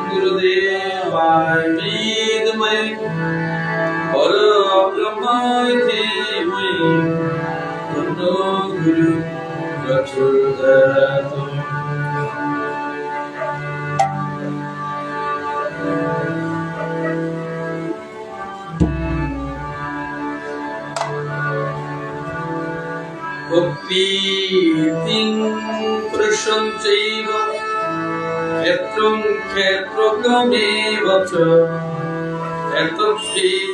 गुरुदेवाय विद्महे परब्रह्माय धीमहि तन्नो गुरु प्रचोदयात्। भक्तिं पुरुषं चैव क्षेत्रं क्षेत्रज्ञमेव च एतद्वेदितुमिच्छामि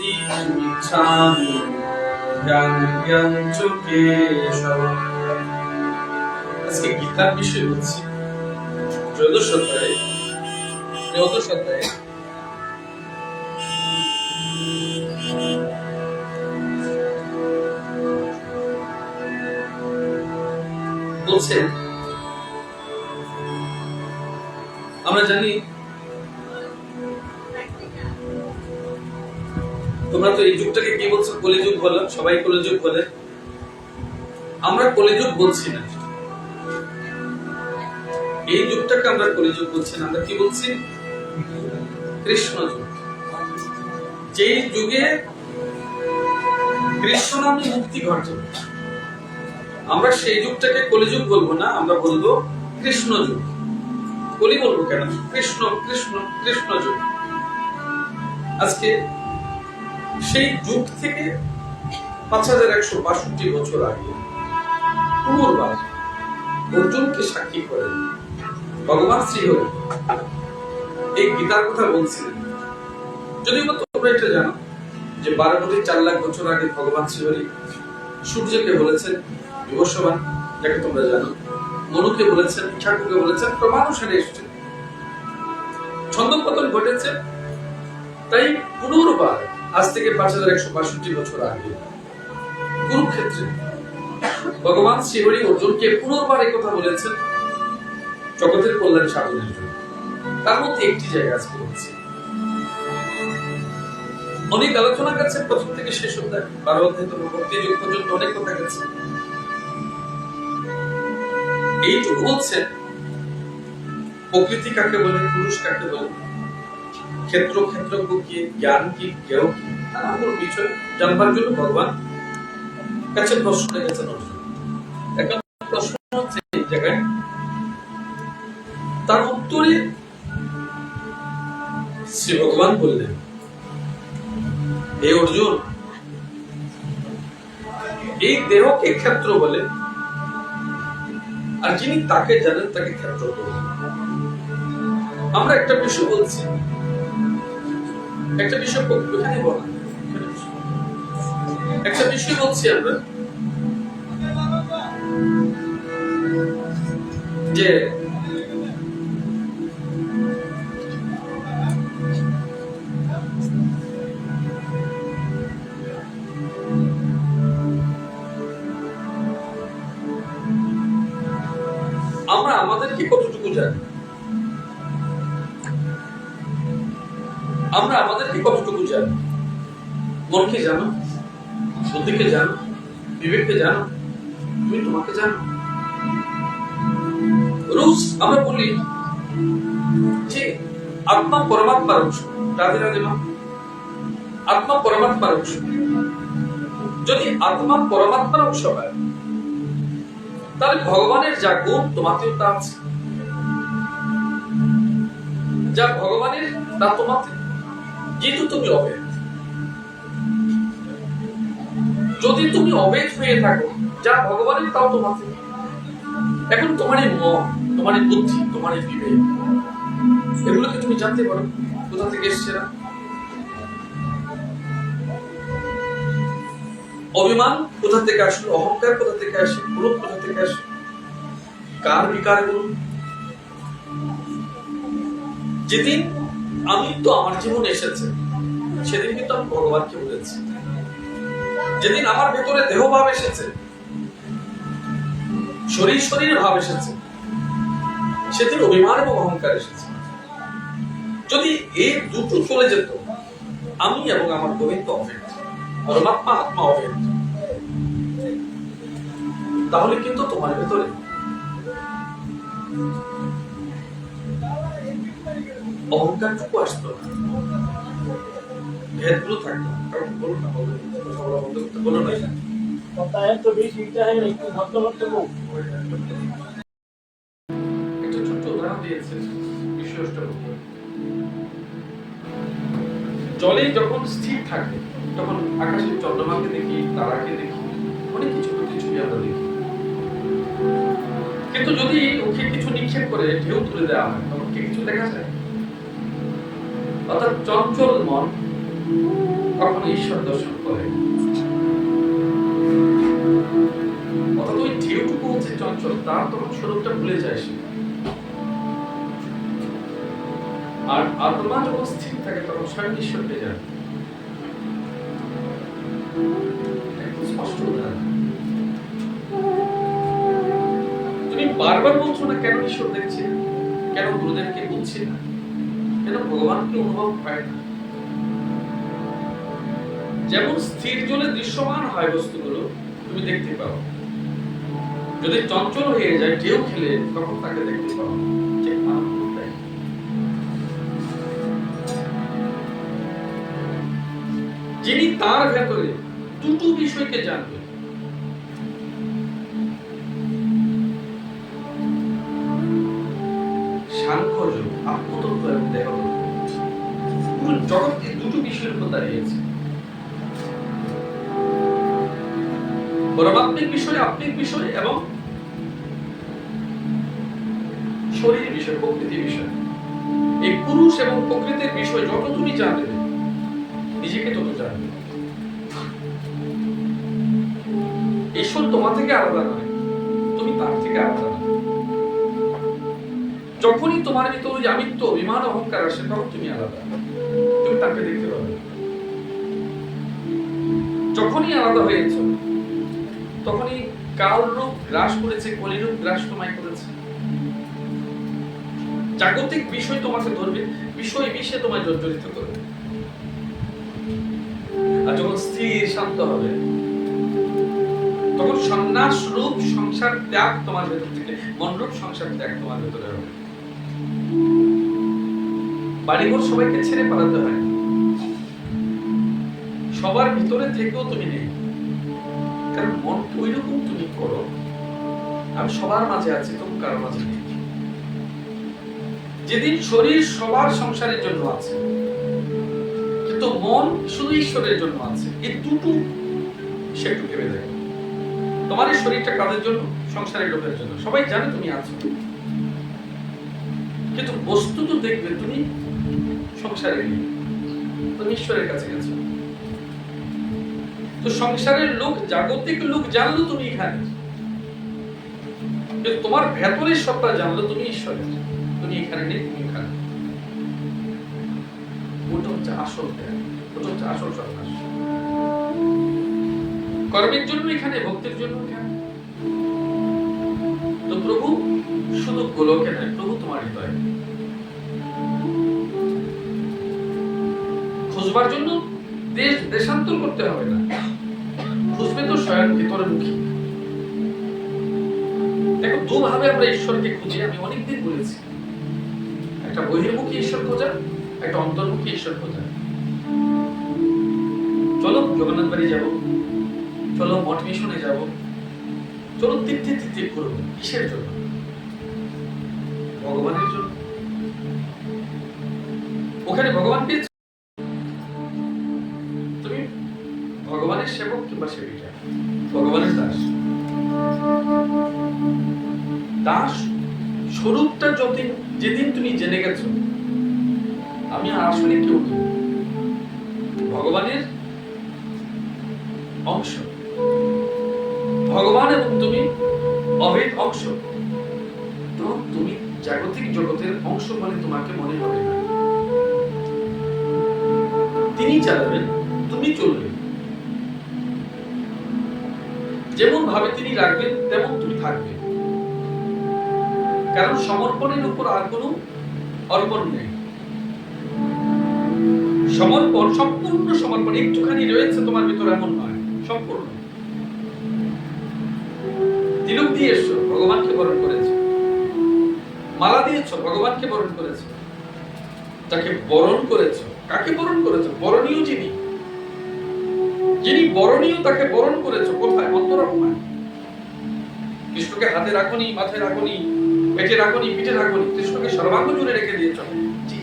জ্ঞান চ কেশব। আজকে গীতার বিষয় হচ্ছে ত্রয়োদশ অধ্যায়ে বলছেন, আমরা জানি তোমরা তো এই যুগটাকে কি বলছো? কলিযুগ বলো, সবাই কলিযুগ বলে। আমরা কলিযুগ বলছি না, এই যুগটাকে আমরা কলিযুগ বলছি না, আমরা কি বলছি? কৃষ্ণ যুগ। যে যুগে কৃষ্ণ নামে মুক্তি ঘটে, আমরা সেই যুগটাকে কলিযুগ বলবো না, আমরা বলবো কৃষ্ণ যুগ। কলি বলবো কেন? কৃষ্ণ কৃষ্ণ কৃষ্ণ যুগ। আজকে সেই যুগ থেকে 5162 বছর আগে পুনর্বার অর্জুনকে সাক্ষী করে ভগবান শ্রীহরি এই গীতার কথা বলছিলেন। যদিও তোমরা এটা জানো যে 12,04,00,000 বছর আগে ভগবান শ্রীহরি সূর্যকে বলেছেন বিভস্যমান, যাকে তোমরা জানো, মনুকে বলেছেন, ঠাকুরকে বলেছেন, প্রমাণ অনুসারে এসছে, ছন্দপতন ঘটেছে। তাই পুনর্বার আজ থেকে 5162 বছর আগে কুরুক্ষেত্রে ভগবান শ্রীহরি অর্জুনকে পুনর্বার এই কথা বলেছেন জগতের কল্যাণ সাধনের জন্য। তার মধ্যে একটি জায়গা আজকে হচ্ছে, অনেক আলোচনা গেছে প্রথম থেকে শেষ অধ্যায় 12 অধ্যায় ভক্তি যুগ পর্যন্ত অনেক কথা গেছে। এইটুকু বলছেন প্রকৃতি কাকে বলে, পুরুষ কাকে বলে, ক্ষেত্র ক্ষেত্রজ্ঞ কি, জ্ঞান কি, জ্ঞেয় কি, নানান বিষয় জানবার জন্য ভগবান কাছে প্রশ্ন রেখেছেন অর্জুন। এখন প্রশ্ন হচ্ছে এই জায়গায়, তার উত্তরে শ্রী ভগবান বললেন, হে অর্জুন, এই দেহকে ক্ষেত্র বলে, আর যিনি তাকে জানেন তাকে ক্ষেত্র বলেন। আমরা একটা বিষয় বলছি, একটা বিষয় এখানে বলা, একটা বিষয় বলছি আমরা যে আমরা আমাদেরকে কতটুকু জানি, আমরা আমাদেরকে কতটুকু জানি। মনকে জানো, বুদ্ধিকে জানো, বিবেককে জানো, তুমি তোমাকে জানো। রোজ আমরা বলি যে আত্মা পরমাত্মার অংশ, রাধে রাধে মা, আত্মা পরমাত্মার অংশ। যদি আত্মা পরমাত্মার অংশ হয়, তাহলে ভগবানের যা গুণ তোমাতেও তা আছে, যা ভগবানের তা তোমাতে, যেহেতু তুমি অভেদ। যদি তুমি অভেদ হয়ে থাকো, যা ভগবানের তাও তোমাতে। এখন তোমার এই মন, তোমার এই বুদ্ধি, তোমার এই বিবেক, এগুলোকে তুমি জানতে পারো কোথা থেকে এসছে না। অভিমান কোথা থেকে আসলো, অহংকার কোথা থেকে আসে, ক্রোধ কোথা থেকে আসে, কার বিকার গুলো। যেদিন আমি তো আমার জীবনে এসেছে, সেদিন কিন্তু আমি ভগবানকে বলেছি। যেদিন আমার ভেতরে দেহ ভাব এসেছে, শরীর শরীর ভাব এসেছে, সেদিন অভিমান এবং অহংকার এসেছে। যদি এই দুটো চলে যেত, আমি এবং আমার গোবিন্দ অভেদ, পরমাত্মা আত্মা অভেদ। তাহলে কিন্তু তোমার ভেতরে অহংকারটুকু আসতো না, ভেদগুলো থাকতো। কারণ বলো না, বলো না, একটা ছোট্ট উদাহরণ দিয়েছে বিষয়টা। জলে যখন স্থির থাকে তখন আকাশের চন্দ্রমাকে দেখি, তারাকে দেখি, অনেক কিছু ছবি আমরা দেখি। কিন্তু যদি ওকে কিছু নিক্ষেপ করে ঢেউ তুলে দেওয়া হয় তখন কি কিছু দেখা যায়? অর্থাৎ চঞ্চল মন কখনো ঈশ্বর দর্শন করে। অর্থাৎ ওই ঢেউটুকু হচ্ছে চঞ্চল, তার তখন স্বরূপটা ভুলে যায় সে। আর আত্মা যখন স্থির থাকে তখন স্বয়ং ঈশ্বর পেয়ে যায়। স্পষ্ট উদাহরণ। তুমি বারবার বলছো না কেন ঈশ্বর দেখছি না, কেন গুরুদেবকে বুঝছি না, কেন ভগবানকে অনুভব হয় না? যেমন স্থির জলে দৃশ্যমান হয় বস্তুগুলো, তুমি দেখতে পাও। যদি চঞ্চল হয়ে যায়, ঢেউ খেলে, তখন তাকে দেখতে পাও। যিনি তার ভেতরে দুটো বিষয়কে জানবে, সাংখ্যযোগ, আত্মতত্ত্ব এবং দেহতত্ত্ব, পুরো জগৎকে দুটো বিষয়ের উপর দাঁড়িয়েছে। পরমাত্মিক বিষয়, আত্মিক বিষয় এবং শরীর বিষয়, প্রকৃতির বিষয়। এই পুরুষ এবং প্রকৃতির বিষয় যত তুমি জানবে, নিজেকে তত জানবে। ঈশ্বর তোমার থেকে আলাদা নয়, তুমি তার থেকে আলাদা নয়। যখনই তোমার ভিতরে ওই আমিত্ব, অভিমান, অহংকার আসে, তখন তুমি আলাদা, তুমি তাকে দেখতে পাবে। যখনই আলাদা হয়েছ, তখনই কাল রূপ গ্রাস করেছে, কলিরূপ গ্রাস তোমায় করেছে। জাগতিক বিষয় তোমাকে ধরবে, বিষয় বিষে তোমায় জর্জরিত করবে। আর যখন স্থির শান্ত হবে, তখন সন্ন্যাস রূপ সংসার ত্যাগ তোমার ভেতর থেকে, মনরূপ সংসার ত্যাগ তোমার ভেতরে হবে। বাড়িঘর সবাইকে ছেড়ে পালাতে হয়, সবার ভিতরে থেকেও তুমি নেই। কারণ মন ওই রকম তুমি করো, আমি সবার মাঝে আছি, তবু কারো মাঝে নেই। যেদিন শরীর সবার সংসারের জন্য আছে, কিন্তু মন শুধু ঈশ্বরের জন্য আছে, এই দুটো সে একটু ভেবে দেখো। তোমার এই শরীরটা কাদের জন্য? সংসারের লোকের জন্য। সবাই জানে তুমি আছো, কিন্তু বস্তু তো দেখবে তুমি সংসারে নেই, তুমি ঈশ্বরের কাছে গেছো। তো সংসারের লোক, জাগতিক লোক জানলো তুমি এখানে, কিন্তু তোমার ভেতরের সত্তা জানলো তুমি ঈশ্বরের। তুমি এখানে নেই, তুমি এখানে। ওটা হচ্ছে আসল ত্যাগ, ওটা হচ্ছে আসল সন্ন্যাস। কর্মের জন্য এখানে, ভক্তির জন্য এখানে। তো প্রভু শুধু গোলকে নয়, প্রভু তোমার হৃদয়ে। খুঁজবার জন্য দেশ দেশান্তর করতে হবে না, খুঁজবে তো স্বয়ং ভিতরে মুখী। দেখো, দুভাবে আমরা ঈশ্বরকে খুঁজি। আমি অনেকদিন বলেছি, একটা বহির্মুখী ঈশ্বর খোঁজা, একটা অন্তর্মুখী ঈশ্বর খোঁজা। চলো জগন্নাথ বাড়ি যাবো, চলো মঠ মিশনে যাবো, চলো তীর্থে তীর্থে করবো। কিসের জন্য? ভগবানের জন্য। ওখানে ভগবান পেয়েছ, তুমি ভগবানের সেবক কিংবা সেবিকা, ভগবানের দাস। দাস স্বরূপটা যেদিন তুমি জেনে গেছো, আমি আসলে কেউ নই, ভগবানের অংশ। ভগবান এবং তুমি অভেদ অংশ। তো তুমি জাগতিক জগতের অংশ বলে তোমাকে মনে হবে না। তিনি চালাবেন, তুমি চলবে। যেমন ভাবে তিনি রাখবেন, তেমন তুমি থাকবে। কারণ সমর্পণের উপর আর কোনো অর্পণ নেই। সমর্পণ, সম্পূর্ণ সমর্পণ। একটুখানি রয়েছে তোমার ভিতরে এমন নয়, সম্পূর্ণ। তিলক দিয়েছো, ভগবানকে বরণ করেছো। মালা দিয়েছো, ভগবানকে বরণ করেছো। তাকে বরণ করেছো। কাকে বরণ করেছো? বরণীয় যিনি, যিনি বরণীয় তাকে বরণ করেছো। কোথায়? অন্তরাত্মায়। কৃষ্ণকে হাতে রাখনি, মাথায় রাখনি, পেটে রাখনি, পিঠে রাখনি, কৃষ্ণকে সর্বাঙ্গ জুড়ে রেখে দিয়েছো।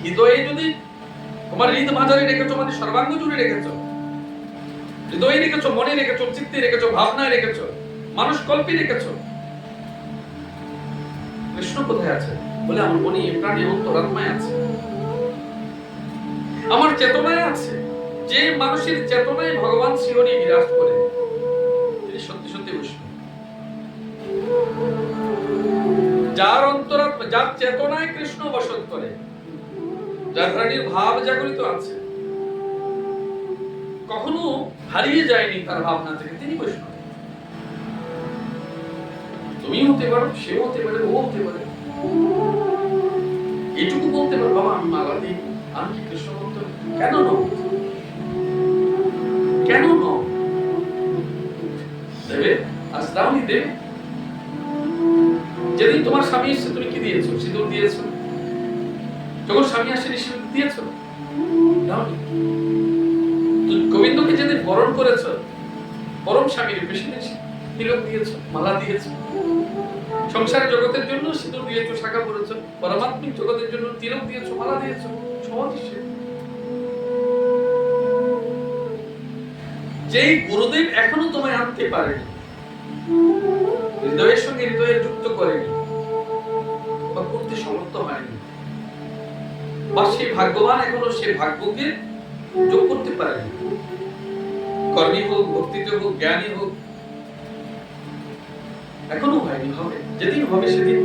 হৃদয়ে যদি তোমার হৃদ মাঝারে রেখেছো মানে সর্বাঙ্গ জুড়ে রেখেছো। হৃদয়ে রেখেছো, মনে রেখেছো, চিত্তে রেখেছো, ভাবনায় রেখেছো, মানুষ কল্পে রেখেছো। কৃষ্ণ কোথায় আছে? বলে আমার মনে, প্রাণে, অন্তরাত্মায় আছে, আমার চেতনায় আছে। যে মানুষের চেতনায় ভগবান শ্রীহরি বিরাজ করে তিনি সত্যি সত্যি বৈষ্ণব। যার অন্তরাত্মা, যার চেতনায় কৃষ্ণ বসত করে, যার প্রাণীর ভাব জাগরিত আছে, কখনো হারিয়ে যায়নি তার ভাবনা থেকে, তিনি বৈষ্ণব। তুমি হতে পারো, সেও হতে পারে, ও হতে পারে। এইটুকু বলতে পারো, বাবা আমি মালা দিই, আমি কি কৃষ্ণ ভক্ত? কেন নও? কেন নও? দেবে, আজ দাওনি, দেবে। যেদিন তোমার স্বামী এসেছে তুমি কি দিয়েছো? সিঁদুর দিয়েছো। যখন স্বামী আসেনি সিঁদুর দিয়েছো? দাওনি। গোবিন্দকে যেদিন বরণ করেছো, পরম স্বামীর বেশি বেশি তিলক দিয়েছো, মালা দিয়েছো। সংসার জগতের জন্য সিঁদুর দিয়েছো, শাখা পরেছো। পরমাত্মিক জগতের জন্য তিলক দিয়েছো, মালা দিয়েছো। সহজই সে। যেই গুরুদেব এখনো তোমায় আনতে পারেনি, হৃদয়ের সঙ্গে হৃদয়ের যুক্ত করেনি বা করতে সমর্থ হয়নি, বা সেই ভাগ্যবান এখনো সে ভাগ্যকে যোগ করতে পারেনি, কর্মী হোক, ভক্তিতে হোক, জ্ঞানী হোক, এখনো হয়নি। হবে, যেদিন হবে সেদিন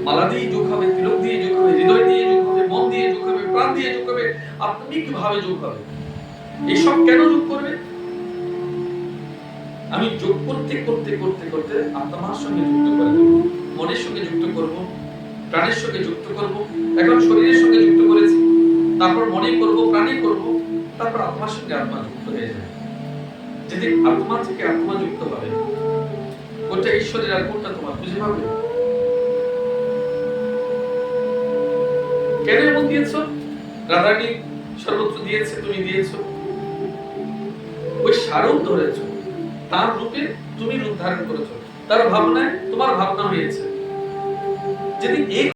মালা দিয়ে যোগ হবে, তিলক দিয়ে যোগ হবে, হৃদয় দিয়ে যোগ হবে, মন দিয়ে যোগ হবে, প্রাণ দিয়ে যোগ হবে, আত্মিক ভাবে যোগ হবে। এইসব কেন যোগ করবে? আমি যোগ করতে করতে করতে করতে আত্মার সঙ্গে যুক্ত করে দেব, মনের সঙ্গে যুক্ত করব, প্রাণের সঙ্গে যুক্ত করব। এখন শরীরের সঙ্গে যুক্ত করেছি, তারপর মনে করব, প্রাণে করব, তারপর আত্মার সঙ্গে আত্মা যুক্ত হয়ে যাবে। যদি আত্মা থেকে আত্মা যুক্ত হবে, কোনটা ঈশ্বরের আর কোনটা তোমার খুঁজে পাবে। কেন এমন দিয়েছো? রাধারানী সর্বত্র দিয়েছে, তুমি দিয়েছো। ওই স্বরূপ ধরেছো, তার রূপে তুমি রূপ ধারণ করেছো, তার ভাবনায় তোমার ভাবনা হয়েছে। যেদিন এই